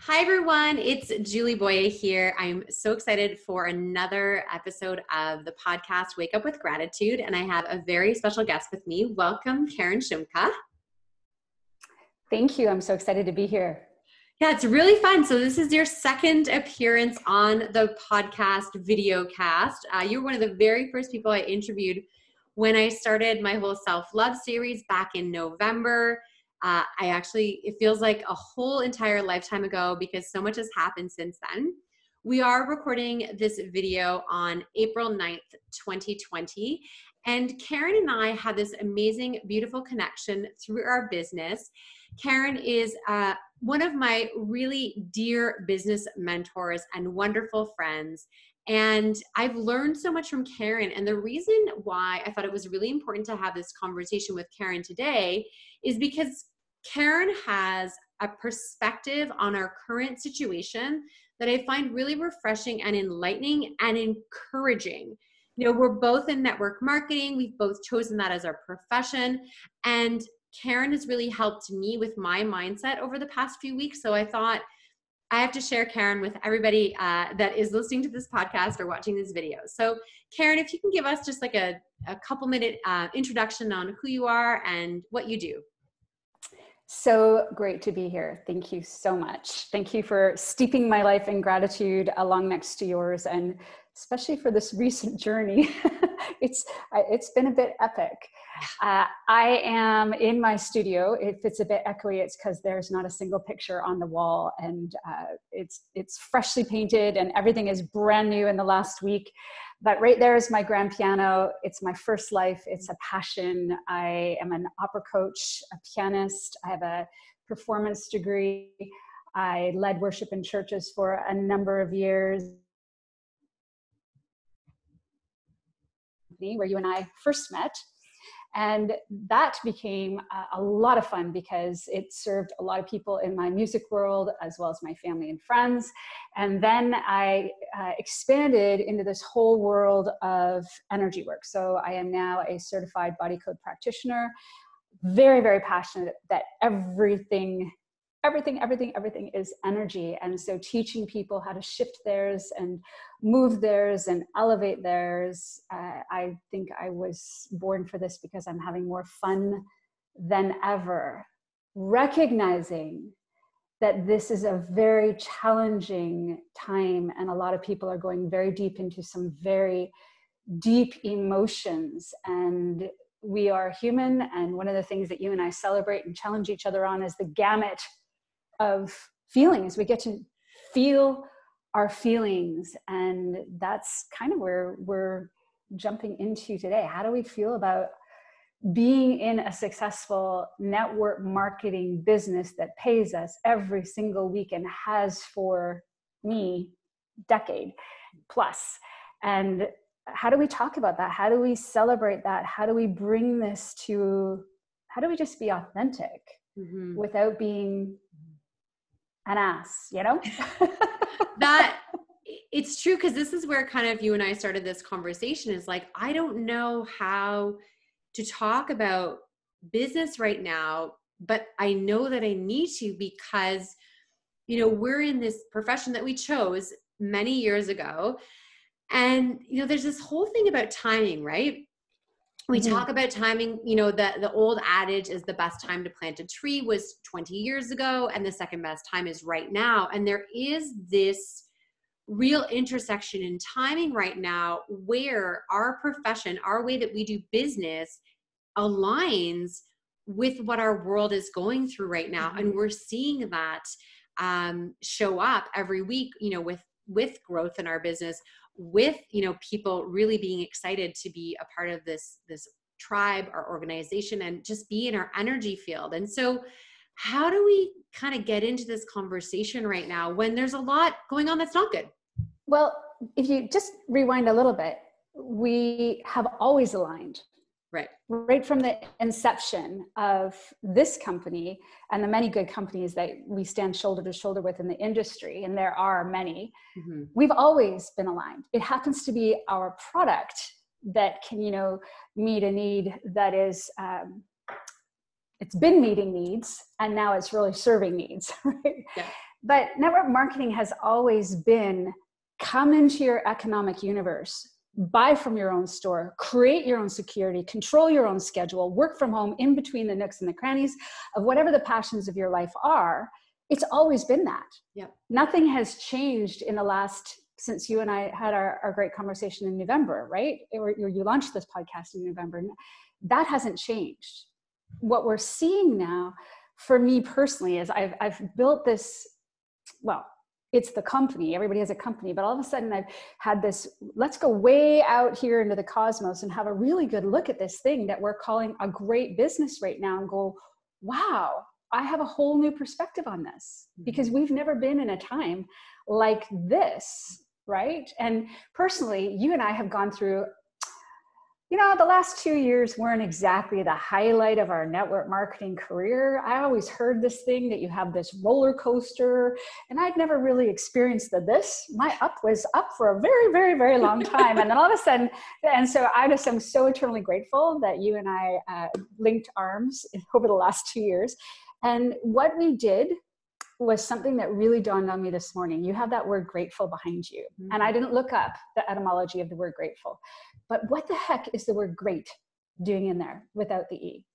Hi, everyone. It's Julie Boye here. I'm so excited for another episode of the podcast, Wake Up with Gratitude. And I have a very special guest with me. Welcome, Karen Shumka. Thank you. I'm so excited to be here. Yeah, it's really fun. So this is your second appearance on the podcast video cast. You're one of the very first people I interviewed when I started my whole self-love series back in November. It feels like a whole entire lifetime ago because so much has happened since then. We are recording this video on April 9th, 2020. And Karen and I had this amazing, beautiful connection through our business. Karen is one of my really dear business mentors and wonderful friends. And I've learned so much from Karen. And the reason why I thought it was really important to have this conversation with Karen today is because Karen has a perspective on our current situation that I find really refreshing and enlightening and encouraging. You know, we're both in network marketing. We've both chosen that as our profession. And Karen has really helped me with my mindset over the past few weeks. So I thought I have to share Karen with everybody that is listening to this podcast or watching this video. So Karen, if you can give us just like a couple minute introduction on who you are and what you do. So great to be here. Thank you so much. Thank you for steeping my life in gratitude along next to yours, and especially for this recent journey. It's been a bit epic. I am in my studio. If it's a bit echoey, it's because there's not a single picture on the wall, and it's freshly painted and everything is brand new in the last week. But right there is my grand piano. It's my first life. It's a passion. I am an opera coach, a pianist. I have a performance degree. I led worship in churches for a number of years. Where you and I first met. And that became a lot of fun because it served a lot of people in my music world as well as my family and friends. And then I expanded into this whole world of energy work. So I am now a certified body code practitioner, very, very passionate that everything is energy. And so teaching people how to shift theirs and move theirs and elevate theirs. I think I was born for this because I'm having more fun than ever, recognizing that this is a very challenging time. And a lot of people are going very deep into some very deep emotions, and we are human. And one of the things that you and I celebrate and challenge each other on is the gamut of feelings. We get to feel our feelings, and that's kind of where we're jumping into today. How do we feel about being in a successful network marketing business that pays us every single week and has for me decade plus? And how do we talk about that? How do we celebrate that? How do we bring this to, how do we just be authentic without being an ass, you know? That it's true, because this is where kind of you and I started this conversation, is like, I don't know how to talk about business right now, but I know that I need to, because, you know, we're in this profession that we chose many years ago. And, you know, there's this whole thing about timing, right? We talk about timing, you know, the old adage is the best time to plant a tree was 20 years ago, and the second best time is right now. And there is this real intersection in timing right now where our profession, our way that we do business, aligns with what our world is going through right now. And we're seeing that show up every week, you know, with growth in our business, with, you know, people really being excited to be a part of this tribe or organization and just be in our energy field. And so how do we kind of get into this conversation right now when there's a lot going on that's not good? Well, if you just rewind a little bit, we have always aligned. Right from the inception of this company and the many good companies that we stand shoulder to shoulder with in the industry, and there are many, we've always been aligned. It happens to be our product that can, you know, meet a need that is, it's been meeting needs, and now it's really serving needs, right? Yeah. But network marketing has always been come into your economic universe, buy from your own store, create your own security, control your own schedule, work from home in between the nooks and the crannies of whatever the passions of your life are. It's always been that. Yep. Nothing has changed in the last, since you and I had our great conversation in November, right? Or you launched this podcast in November. That hasn't changed. What we're seeing now, for me personally, is I've built this, well, it's the company, everybody has a company, but all of a sudden I've had this, let's go way out here into the cosmos and have a really good look at this thing that we're calling a great business right now and go, wow, I have a whole new perspective on this, because we've never been in a time like this, right? And personally, you and I have gone through, the last 2 years weren't exactly the highlight of our network marketing career. I always heard this thing that you have this roller coaster, and I'd never really experienced this. My up was up for a very, very, very long time. And then all of a sudden, and so I just am so eternally grateful that you and I linked arms over the last 2 years. And what we did was something that really dawned on me this morning. You have that word grateful behind you. Mm-hmm. And I didn't look up the etymology of the word grateful. But what the heck is the word great doing in there without the E,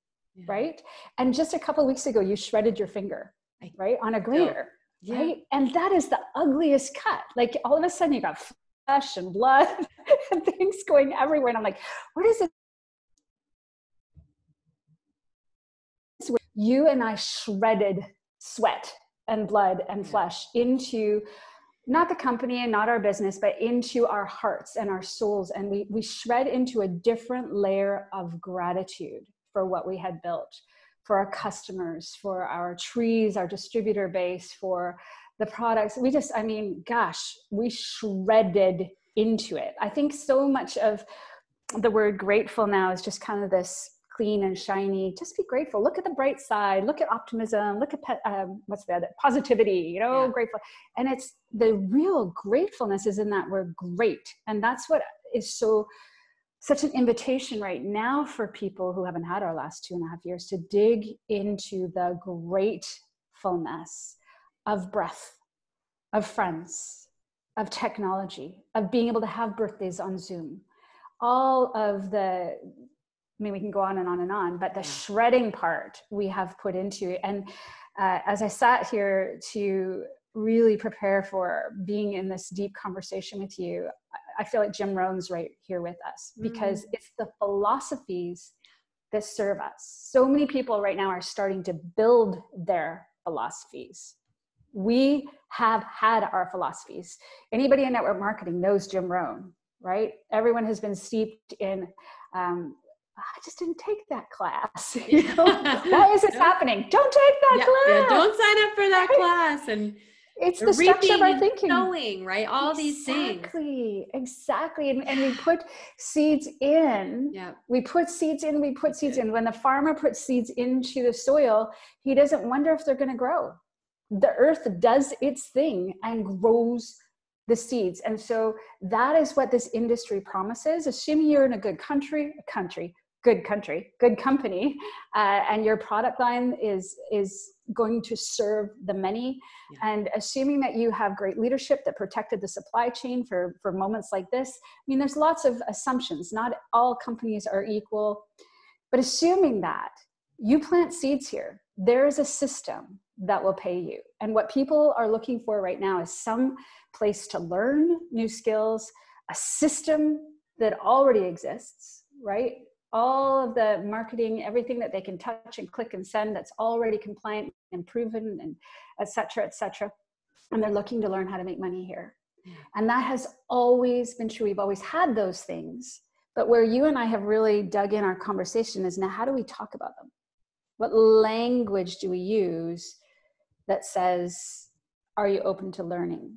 right? And just a couple of weeks ago, you shredded your finger, right? On a grater, right? And that is the ugliest cut. Like all of a sudden you got flesh and blood and things going everywhere. And I'm like, what is it? You and I shredded sweat and blood and flesh into not the company and not our business, but into our hearts and our souls. And we shred into a different layer of gratitude for what we had built, for our customers, for our trees, our distributor base, for the products. We shredded into it. I think so much of the word grateful now is just kind of this clean and shiny. Just be grateful. Look at the bright side. Look at optimism. Look at what's the other? Positivity. Grateful. And it's the real gratefulness is in that word great. And that's what is such an invitation right now for people who haven't had our last 2.5 years to dig into the gratefulness of breath, of friends, of technology, of being able to have birthdays on Zoom, all of the. We can go on and on and on, but the shredding part we have put into it. And as I sat here to really prepare for being in this deep conversation with you, I feel like Jim Rohn's right here with us, because it's the philosophies that serve us. So many people right now are starting to build their philosophies. We have had our philosophies. Anybody in network marketing knows Jim Rohn, right? Everyone has been steeped in, I just didn't take that class. Why is this happening? Don't take that class. Yeah, don't sign up for that class. And it's the structure of our thinking. Sowing, right? All these things. Exactly. And we put seeds in. Yeah. We put seeds in. When the farmer puts seeds into the soil, he doesn't wonder if they're going to grow. The earth does its thing and grows the seeds. And so that is what this industry promises. Assuming you're in a good good company, and your product line is going to serve the many, and assuming that you have great leadership that protected the supply chain for moments like this. There's lots of assumptions. Not all companies are equal, but assuming that you plant seeds here, there is a system that will pay you. And what people are looking for right now is some place to learn new skills, a system that already exists, right? All of the marketing, everything that they can touch and click and send that's already compliant and proven, and et cetera, et cetera. And they're looking to learn how to make money here. And that has always been true. We've always had those things. But where you and I have really dug in our conversation is now, how do we talk about them? What language do we use that says, are you open to learning?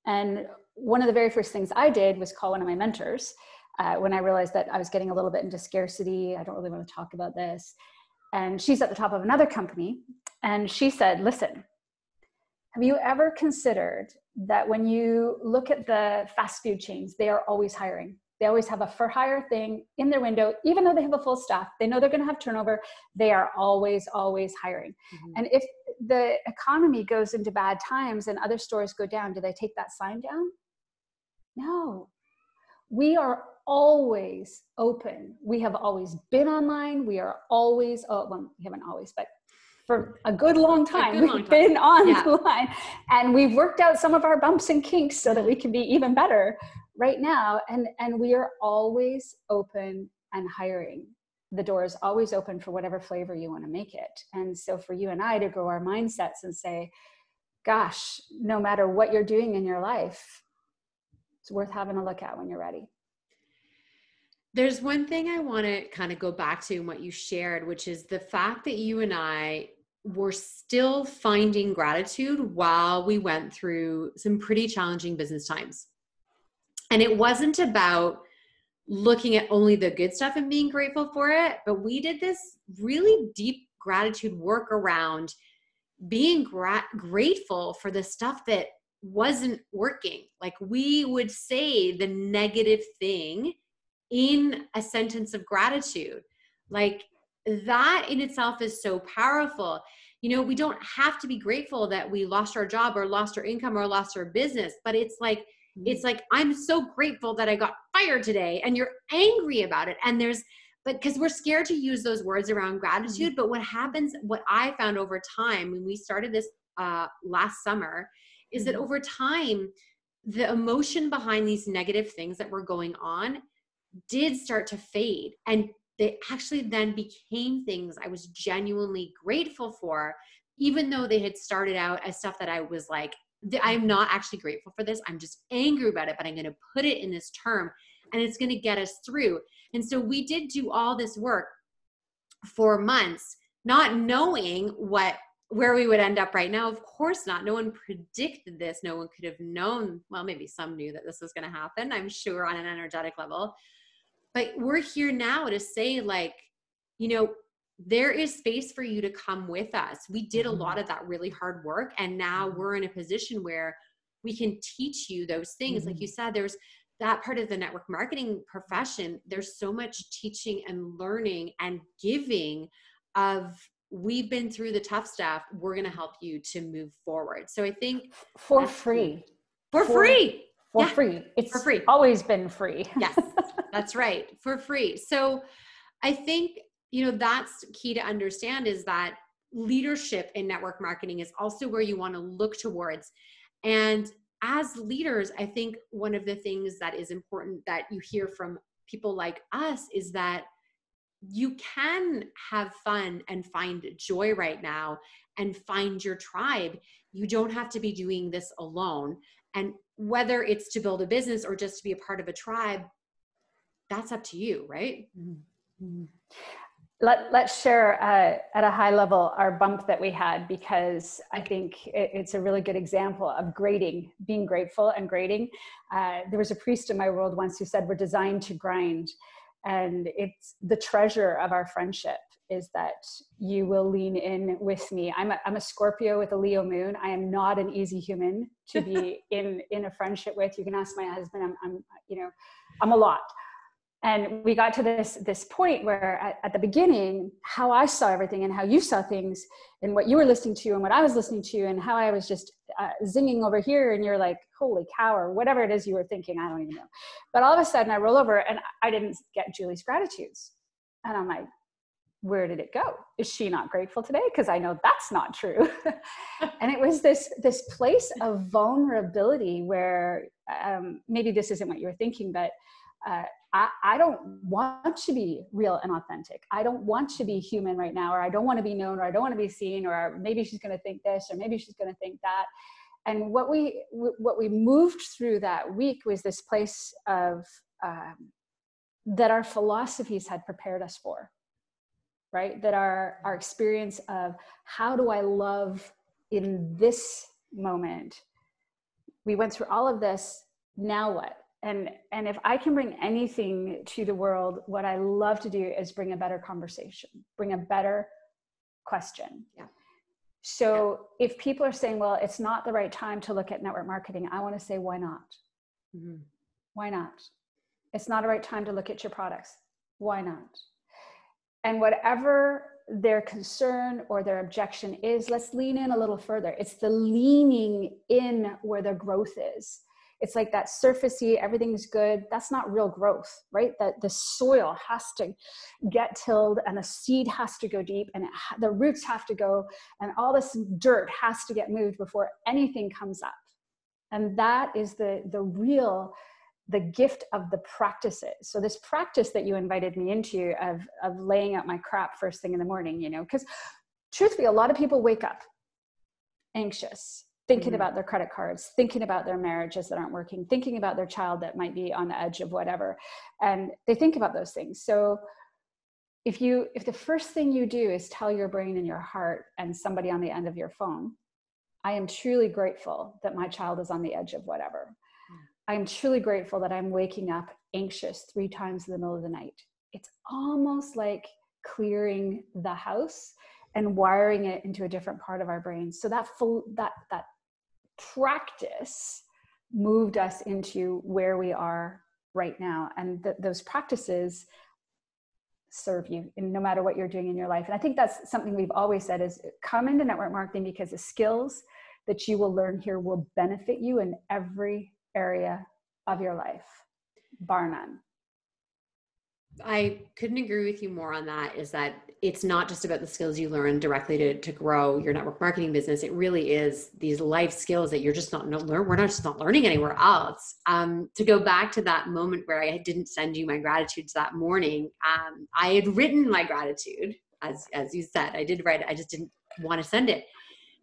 And one of the very first things I did was call one of my mentors when I realized that I was getting a little bit into scarcity. I don't really want to talk about this. And she's at the top of another company. And she said, listen, have you ever considered that when you look at the fast food chains, they are always hiring? They always have a for hire thing in their window, even though they have a full staff. They know they're going to have turnover. They are always, always hiring. Mm-hmm. And if the economy goes into bad times and other stores go down, do they take that sign down? No. We are always open. We have always been online. We are always, well, we haven't always, but for a good long time, we've been online. And we've worked out some of our bumps and kinks so that we can be even better right now. And we are always open and hiring. The door is always open for whatever flavor you want to make it. And so for you and I to grow our mindsets and say, gosh, no matter what you're doing in your life, it's worth having a look at when you're ready. There's one thing I want to kind of go back to in what you shared, which is the fact that you and I were still finding gratitude while we went through some pretty challenging business times. And it wasn't about looking at only the good stuff and being grateful for it, but we did this really deep gratitude work around being grateful for the stuff that wasn't working. Like we would say the negative thing in a sentence of gratitude. Like that in itself is so powerful. You know, we don't have to be grateful that we lost our job or lost our income or lost our business, but it's like, I'm so grateful that I got fired today, and you're angry about it. And but because we're scared to use those words around gratitude. But what happens, what I found over time when we started this last summer, is that over time, the emotion behind these negative things that were going on did start to fade. And they actually then became things I was genuinely grateful for, even though they had started out as stuff that I was like, I'm not actually grateful for this. I'm just angry about it, but I'm going to put it in this term and it's going to get us through. And so we did do all this work for months, not knowing where we would end up right now. Of course not. No one predicted this. No one could have known. Well, maybe some knew that this was going to happen, I'm sure, on an energetic level. But we're here now to say, like, you know, there is space for you to come with us. We did a lot of that really hard work. And now we're in a position where we can teach you those things. Like you said, there's that part of the network marketing profession. There's so much teaching and learning and giving of, we've been through the tough stuff. We're going to help you to move forward. So I think for free. For free. It's for free. Always been free. Yes, that's right. For free. So I think, you know, that's key to understand, is that leadership in network marketing is also where you want to look towards. And as leaders, I think one of the things that is important that you hear from people like us is that you can have fun and find joy right now and find your tribe. You don't have to be doing this alone. And whether it's to build a business or just to be a part of a tribe, that's up to you, right? Mm-hmm. Let's share at a high level our bump that we had, because I think it's a really good example of grading, being grateful and grading. There was a priest in my world once who said, we're designed to grind. And it's the treasure of our friendship is that you will lean in with me. I'm a Scorpio with a Leo moon. I am not an easy human to be in a friendship with. You can ask my husband. I'm a lot. And we got to this point where at the beginning, how I saw everything and how you saw things and what you were listening to and what I was listening to and how I was just zinging over here and you're like, holy cow, or whatever it is you were thinking, I don't even know. But all of a sudden I roll over and I didn't get Julie's gratitudes. And I'm like, where did it go? Is she not grateful today? Because I know that's not true. And it was this place of vulnerability where maybe this isn't what you were thinking, but I don't want to be real and authentic. I don't want to be human right now, or I don't want to be known, or I don't want to be seen, or maybe she's going to think this, or maybe she's going to think that. And what we moved through that week was this place of that our philosophies had prepared us for, right? That our experience of how do I love in this moment? We went through all of this. Now what? And if I can bring anything to the world, what I love to do is bring a better conversation, bring a better question. Yeah. So if people are saying, well, it's not the right time to look at network marketing, I want to say, why not? Mm-hmm. Why not? It's not the right time to look at your products. Why not? And whatever their concern or their objection is, let's lean in a little further. It's the leaning in where the growth is. It's like that surfacey, everything's good. That's not real growth, right? That the soil has to get tilled and the seed has to go deep and the roots have to go and all this dirt has to get moved before anything comes up. And that is the gift of the practices. So this practice that you invited me into of laying out my crap first thing in the morning, you know, because truthfully, a lot of people wake up anxious, thinking about their credit cards, thinking about their marriages that aren't working, thinking about their child that might be on the edge of whatever. And they think about those things. So if the first thing you do is tell your brain and your heart and somebody on the end of your phone, I am truly grateful that my child is on the edge of whatever. I'm truly grateful that I'm waking up anxious 3 times in the middle of the night. It's almost like clearing the house and wiring it into a different part of our brain. So that practice moved us into where we are right now. And those practices serve you in no matter what you're doing in your life. And I think that's something we've always said is come into network marketing because the skills that you will learn here will benefit you in every area of your life, bar none. I couldn't agree with you more on that, is that it's not just about the skills you learn directly to grow your network marketing business. It really is these life skills that you're just not learn. We're not just not learning anywhere else. To go back to that moment where I didn't send you my gratitudes that morning, I had written my gratitude, as you said, I did write it. I just didn't want to send it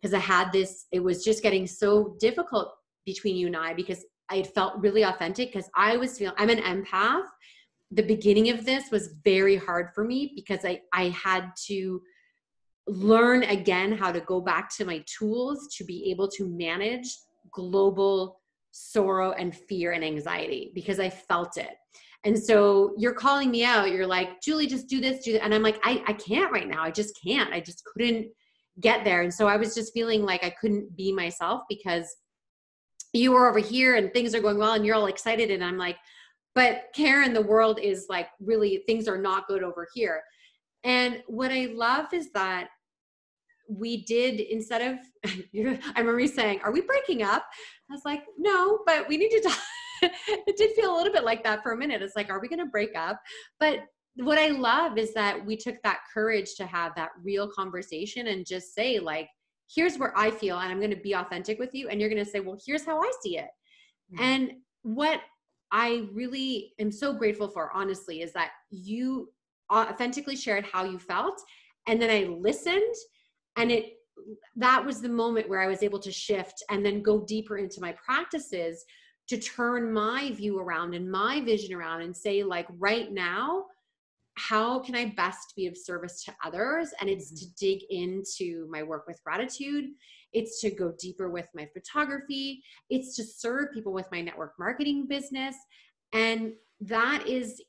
because I had this, it was just getting so difficult between you and I because I had felt really authentic because I'm an empath. The beginning of this was very hard for me because I had to learn again how to go back to my tools to be able to manage global sorrow and fear and anxiety because I felt it. And so you're calling me out. You're like, Julie, just do this, do that. And I'm like, I can't right now. I just can't. I just couldn't get there. And so I was just feeling like I couldn't be myself because you were over here and things are going well and you're all excited. And I'm like, but Karen, the world is like really, things are not good over here. And what I love is that we did, instead of, I remember you saying, are we breaking up? I was like, no, but we need to talk. It did feel a little bit like that for a minute. It's like, are we going to break up? But what I love is that we took that courage to have that real conversation and just say like, here's where I feel, and I'm going to be authentic with you. And you're going to say, well, here's how I see it. Mm-hmm. And what I really am so grateful for, honestly, is that you authentically shared how you felt. And then I listened, and that was the moment where I was able to shift and then go deeper into my practices to turn my view around and my vision around and say like, right now, how can I best be of service to others? And it's to dig into my work with gratitude. It's to go deeper with my photography. It's to serve people with my network marketing business. And that is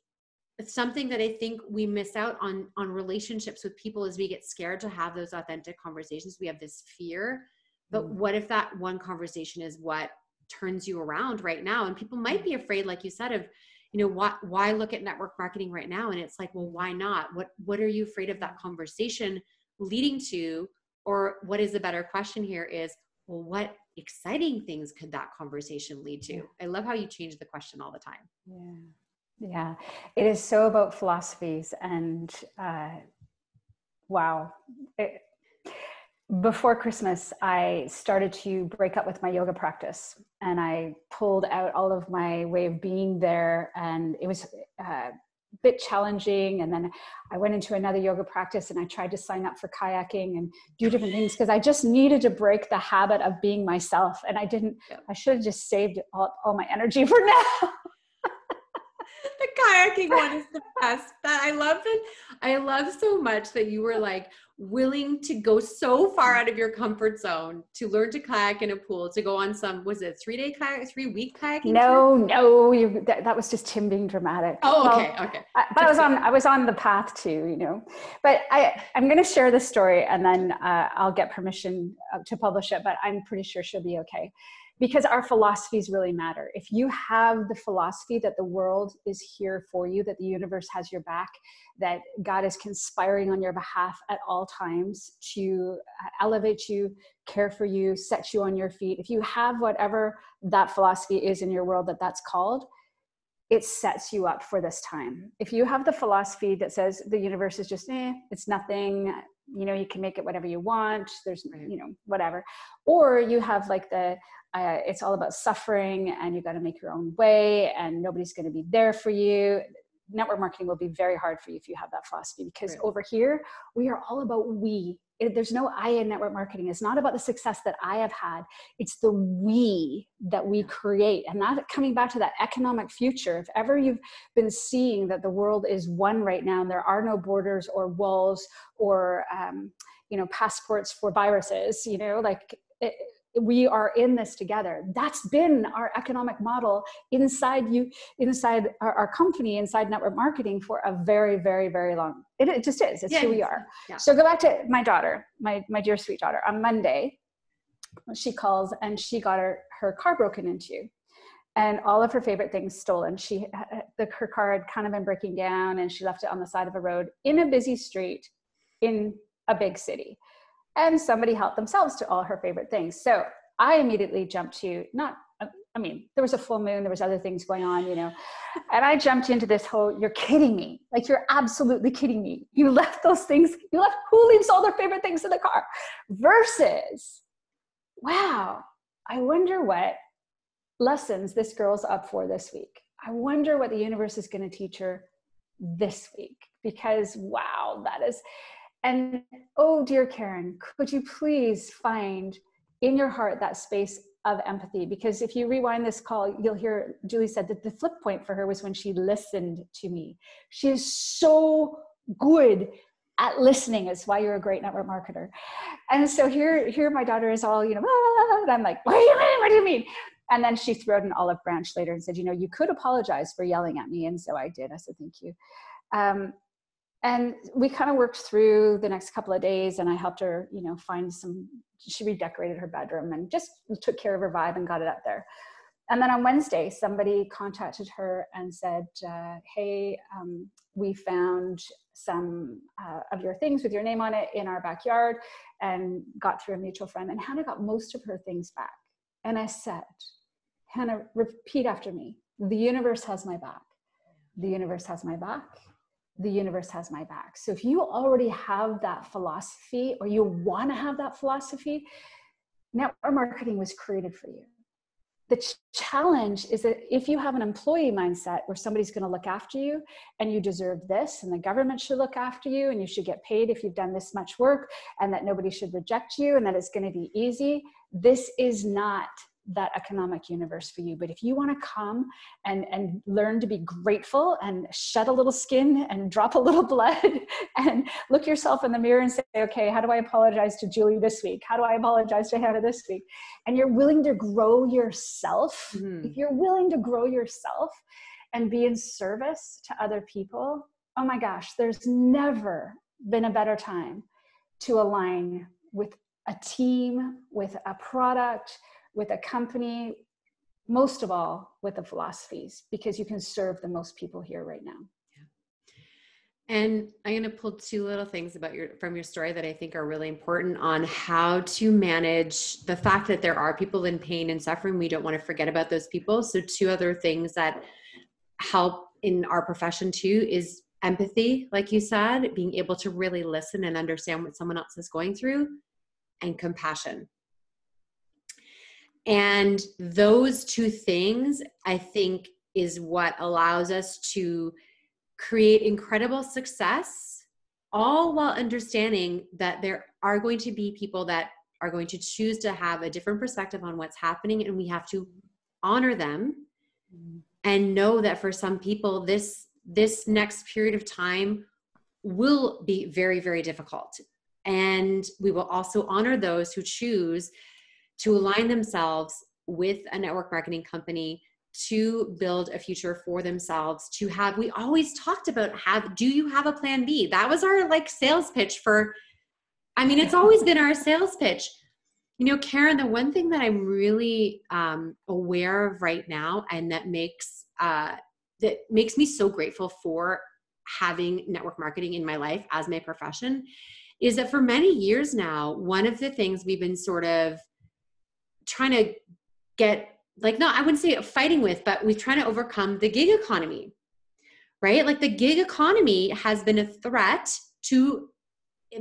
something that I think we miss out on relationships with people as we get scared to have those authentic conversations. We have this fear, but what if that one conversation is what turns you around right now? And people might be afraid, like you said, of, you know, why look at network marketing right now? And it's like, well, why not? What are you afraid of that conversation leading to? Or what is the better question here is, well, what exciting things could that conversation lead to? I love how you change the question all the time. Yeah. It is so about philosophies and wow. Before Christmas, I started to break up with my yoga practice, and I pulled out all of my way of being there, and it was a bit challenging. And then I went into another yoga practice and I tried to sign up for kayaking and do different things because I just needed to break the habit of being myself. And I should have just saved all my energy for now. The kayaking one is the best. I love it. I love so much that you were like willing to go so far out of your comfort zone to learn to kayak in a pool, to go on some, was it 3-week kayaking? No, that was just him being dramatic. Oh, okay. Okay. But I was on the path too, you know, but I'm going to share this story and then I'll get permission to publish it, but I'm pretty sure she'll be okay. because our philosophies really matter. If you have the philosophy that the world is here for you, that the universe has your back, that God is conspiring on your behalf at all times to elevate you, care for you, set you on your feet. If you have whatever that philosophy is in your world that's called, it sets you up for this time. If you have the philosophy that says the universe is just, it's nothing, you can make it whatever you want, there's, whatever. Or you have like it's all about suffering and you got to make your own way and nobody's going to be there for you. Network marketing will be very hard for you if you have that philosophy, because over here, we are all about we. There's no I in network marketing. It's not about the success that I have had. It's the we that we create. And that, coming back to that economic future, if ever you've been seeing that the world is one right now and there are no borders or walls or, passports for viruses, we are in this together. That's been our economic model inside our company, inside network marketing for a very, very, very long. It just is. It's who we are. Yeah. So go back to my daughter, my dear sweet daughter. On Monday, she calls and she got her car broken into and all of her favorite things stolen. Her car had kind of been breaking down and she left it on the side of a road in a busy street in a big city. And somebody helped themselves to all her favorite things. So I immediately jumped to there was a full moon, there was other things going on, and I jumped into this whole, you're kidding me. Like, you're absolutely kidding me. You left who leaves all their favorite things in the car? Versus, wow, I wonder what lessons this girl's up for this week. I wonder what the universe is going to teach her this week, because wow, that is... And oh, dear Karen, could you please find in your heart that space of empathy? Because if you rewind this call, you'll hear Julie said that the flip point for her was when she listened to me. She is so good at listening. It's why you're a great network marketer. And so here my daughter is all, and I'm like, what do you mean? What do you mean? And then she threw out an olive branch later and said, you could apologize for yelling at me. And so I did. I said, thank you. And we kind of worked through the next couple of days and I helped her, she redecorated her bedroom and just took care of her vibe and got it up there. And then on Wednesday, somebody contacted her and said, hey, we found some of your things with your name on it in our backyard, and got through a mutual friend. And Hannah got most of her things back. And I said, Hannah, repeat after me. The universe has my back. The universe has my back. The universe has my back. So if you already have that philosophy, or you want to have that philosophy, network marketing was created for you. The challenge is that if you have an employee mindset where somebody's going to look after you and you deserve this, and the government should look after you and you should get paid if you've done this much work, and that nobody should reject you and that it's going to be easy, this is not that economic universe for you. But if you want to come and learn to be grateful and shed a little skin and drop a little blood and look yourself in the mirror and say, okay, how do I apologize to Julie this week? How do I apologize to Hannah this week? And you're willing to grow yourself. Mm-hmm. If you're willing to grow yourself and be in service to other people, oh my gosh, there's never been a better time to align with a team, with a product, with a company, most of all with the philosophies, because you can serve the most people here right now. Yeah. And I'm going to pull two little things from your story that I think are really important on how to manage the fact that there are people in pain and suffering. We don't want to forget about those people. So two other things that help in our profession too is empathy, like you said, being able to really listen and understand what someone else is going through, and compassion. And those two things, I think, is what allows us to create incredible success, all while understanding that there are going to be people that are going to choose to have a different perspective on what's happening, and we have to honor them and know that for some people, this next period of time will be very, very difficult. And we will also honor those who choose to align themselves with a network marketing company to build a future for themselves, to have, we always talked about do you have a plan B? That was our sales pitch it's always been our sales pitch. Karen, the one thing that I'm really aware of right now, and that makes me so grateful for having network marketing in my life as my profession, is that for many years now, one of the things we've been sort of trying to get, like, no, I wouldn't say fighting with, but we're trying to overcome the gig economy, right? Like the gig economy has been a threat to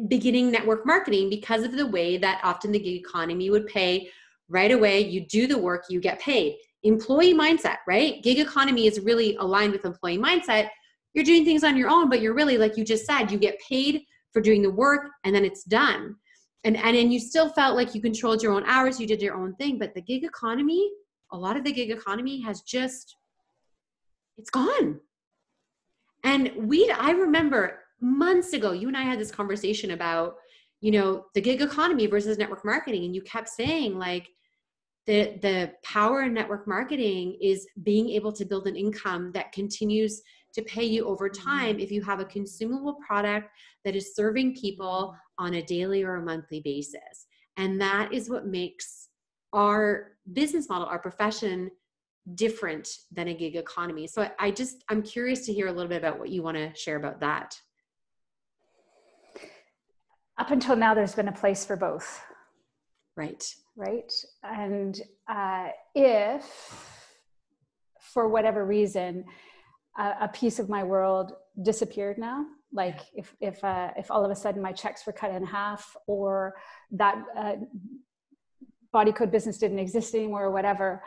beginning network marketing because of the way that often the gig economy would pay right away. You do the work, you get paid. Employee mindset, right? Gig economy is really aligned with employee mindset. You're doing things on your own, but you're really, like you just said, you get paid for doing the work and then it's done. And you still felt like you controlled your own hours, you did your own thing. But the gig economy, a lot of the gig economy has just, it's gone. And I remember months ago, you and I had this conversation about, the gig economy versus network marketing. And you kept saying, like, the power in network marketing is being able to build an income that continues to pay you over time if you have a consumable product that is serving people on a daily or a monthly basis. And that is what makes our business model, our profession, different than a gig economy. So I'm curious to hear a little bit about what you want to share about that. Up until now, there's been a place for both. Right. And if, for whatever reason, a piece of my world disappeared now, like if all of a sudden my checks were cut in half, or that body code business didn't exist anymore, or whatever,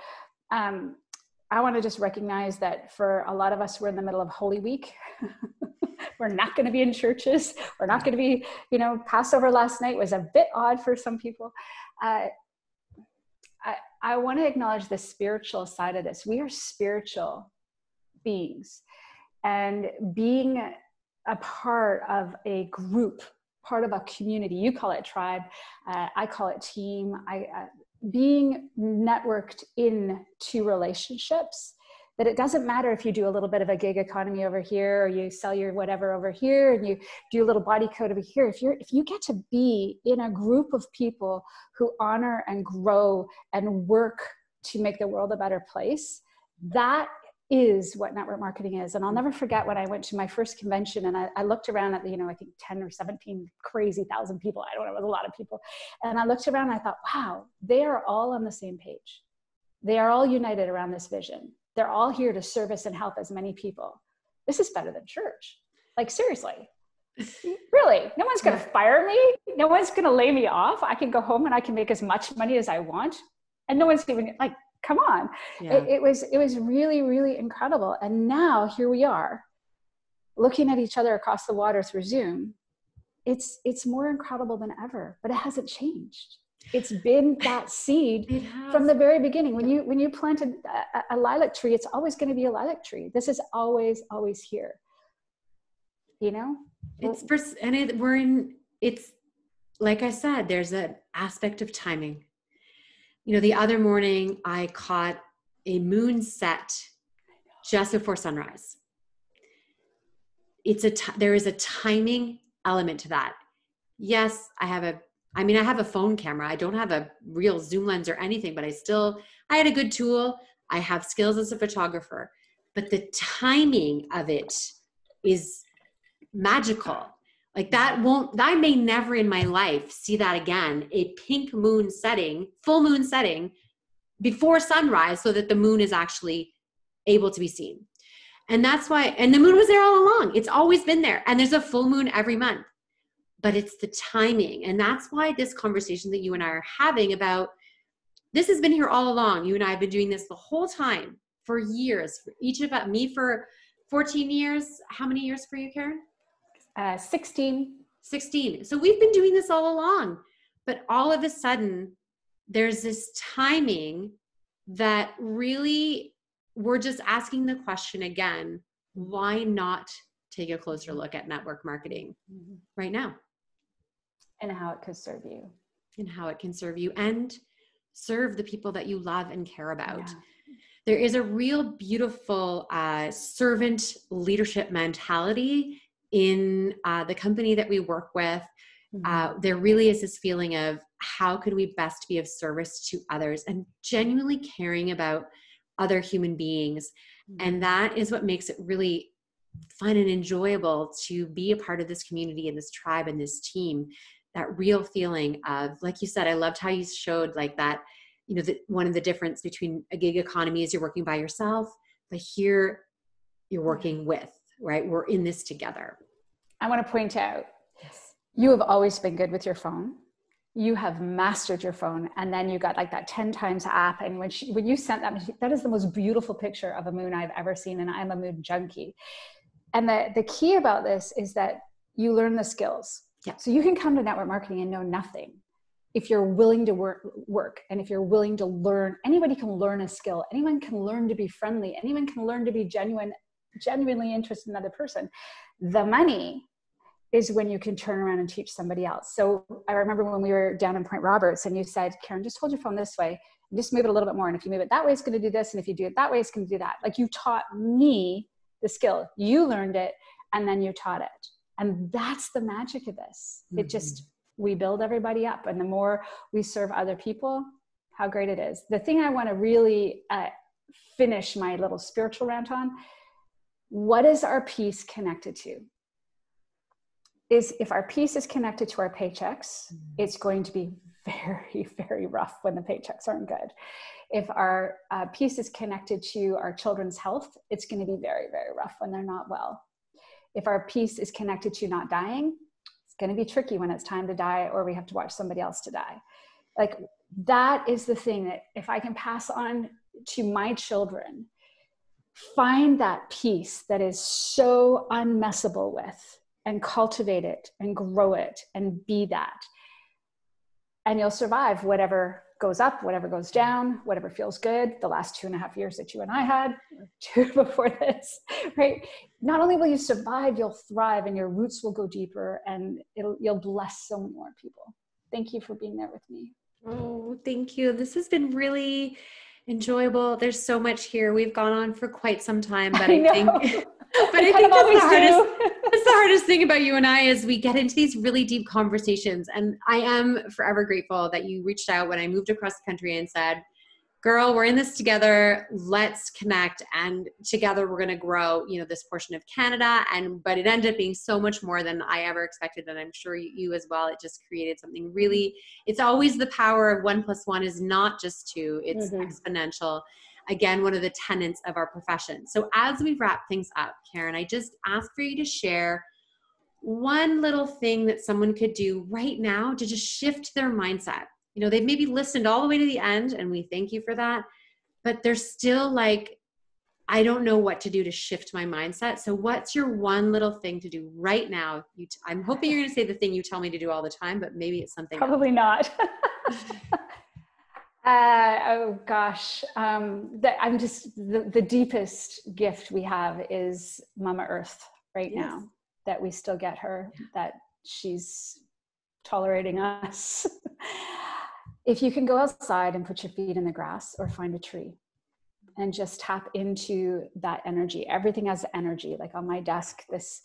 I want to just recognize that for a lot of us, we're in the middle of Holy Week. We're not going to be in churches. We're not going to be, Passover last night was a bit odd for some people. I want to acknowledge the spiritual side of this. We are spiritual beings, and being a part of a group, part of a community, you call it tribe, I call it team, being networked into relationships, that it doesn't matter if you do a little bit of a gig economy over here, or you sell your whatever over here, and you do a little body code over here. If you get to be in a group of people who honor and grow and work to make the world a better place, that is what network marketing is. And I'll never forget when I went to my first convention, and I looked around at the, I think 10 or 17 crazy thousand people. I don't know, it was a lot of people. And I looked around and I thought, wow, they are all on the same page. They are all united around this vision. They're all here to service and help as many people. This is better than church. Like, seriously, really, no one's going to fire me. No one's going to lay me off. I can go home and I can make as much money as I want. And no one's even like, come on. Yeah. It was really, really incredible. And now here we are looking at each other across the water through Zoom. It's more incredible than ever, but it hasn't changed. It's been that seed from the very beginning. When you planted a lilac tree, it's always going to be a lilac tree. This is always here. It's like I said, there's an aspect of timing. The other morning I caught a moon set just before sunrise. There is a timing element to that. Yes, I have a phone camera. I don't have a real zoom lens or anything, but I had a good tool. I have skills as a photographer, but the timing of it is magical. Like I may never in my life see that again, a pink moon setting, full moon setting before sunrise, so that the moon is actually able to be seen. And that's why, and the moon was there all along. It's always been there. And there's a full moon every month. But it's the timing. And that's why this conversation that you and I are having about, this has been here all along. You and I have been doing this the whole time for years. For each of us, me for 14 years. How many years for you, Karen? 16. 16. So we've been doing this all along. But all of a sudden, there's this timing that really, we're just asking the question again, why not take a closer look at network marketing right now? And how it could serve you. And how it can serve you and serve the people that you love and care about. Yeah. There is a real beautiful servant leadership mentality in the company that we work with. There really is this feeling of how could we best be of service to others, and genuinely caring about other human beings. And that is what makes it really fun and enjoyable to be a part of this community and this tribe and this team. That real feeling of, like you said, I loved how you showed like that, one of the difference between a gig economy is you're working by yourself, but here you're working with, right? We're in this together. I want to point out, yes, you have always been good with your phone. You have mastered your phone, and then you got like that 10 times app. And when you sent that is the most beautiful picture of a moon I've ever seen. And I'm a moon junkie. And the key about this is that you learn the skills. Yeah. So you can come to network marketing and know nothing. If you're willing to work, and if you're willing to learn, anybody can learn a skill. Anyone can learn to be friendly. Anyone can learn to be genuinely interested in another person. The money is when you can turn around and teach somebody else. So I remember when we were down in Point Roberts and you said, Karen, just hold your phone this way and just move it a little bit more. And if you move it that way, it's going to do this. And if you do it that way, it's going to do that. Like, you taught me the skill. You learned it and then you taught it. And that's the magic of this. It just, we build everybody up. And the more we serve other people, how great it is. The thing I want to really finish my little spiritual rant on, what is our peace connected to? Is if our peace is connected to our paychecks, it's going to be very, very rough when the paychecks aren't good. If our peace is connected to our children's health, it's going to be very, very rough when they're not well. If our peace is connected to not dying, it's going to be tricky when it's time to die or we have to watch somebody else to die. Like, that is the thing that if I can pass on to my children, find that peace that is so unmessable with, and cultivate it and grow it and be that. And you'll survive whatever goes up, whatever goes down, whatever feels good. The last 2.5 years that you and I had, 2 before this, right? Not only will you survive, you'll thrive, and your roots will go deeper, and you'll bless so many more people. Thank you for being there with me. Oh, thank you. This has been really enjoyable. There's so much here. We've gone on for quite some time, but I think that's the hardest thing about you and I is we get into these really deep conversations. And I am forever grateful that you reached out when I moved across the country and said, girl, we're in this together. Let's connect. And together we're going to grow, this portion of Canada. But it ended up being so much more than I ever expected. And I'm sure you as well. It just created something really, it's always the power of 1 + 1 is not just 2, it's exponential. Again, one of the tenets of our profession. So as we wrap things up, Karen, I just ask for you to share one little thing that someone could do right now to just shift their mindset. They've maybe listened all the way to the end, and we thank you for that, but they're still like, I don't know what to do to shift my mindset. So what's your one little thing to do right now? I'm hoping you're going to say the thing you tell me to do all the time, but maybe it's something Probably else. Not. Oh gosh. The deepest gift we have is Mama Earth right now, that we still get her, that she's tolerating us. If you can go outside and put your feet in the grass or find a tree and just tap into that energy. Everything has energy. Like on my desk, this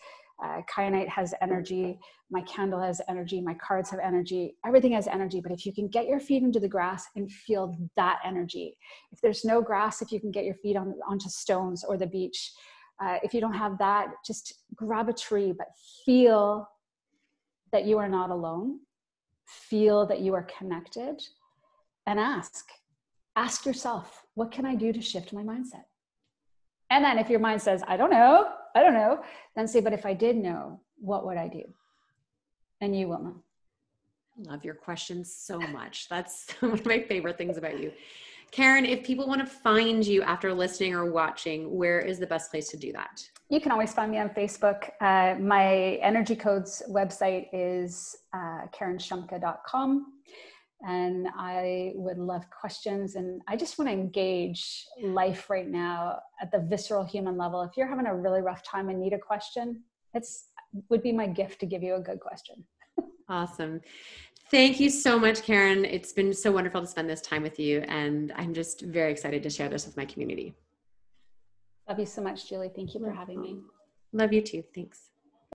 kyanite has energy. My candle has energy. My cards have energy. Everything has energy. But if you can get your feet into the grass and feel that energy, if there's no grass, if you can get your feet onto stones or the beach, if you don't have that, just grab a tree, but feel that you are not alone. Feel that you are connected, and ask yourself, what can I do to shift my mindset? And then if your mind says, I don't know, then say, but if I did know, what would I do? And you will know. I love your questions so much. That's one of my favorite things about you. Karen, if people want to find you after listening or watching, where is the best place to do that? You can always find me on Facebook. My Energy Codes website is KarenShumka.com. And I would love questions. And I just want to engage life right now at the visceral human level. If you're having a really rough time and need a question, would be my gift to give you a good question. Awesome. Thank you so much, Karen. It's been so wonderful to spend this time with you. And I'm just very excited to share this with my community. Love you so much, Julie. Thank you for having me. Love you too. Thanks.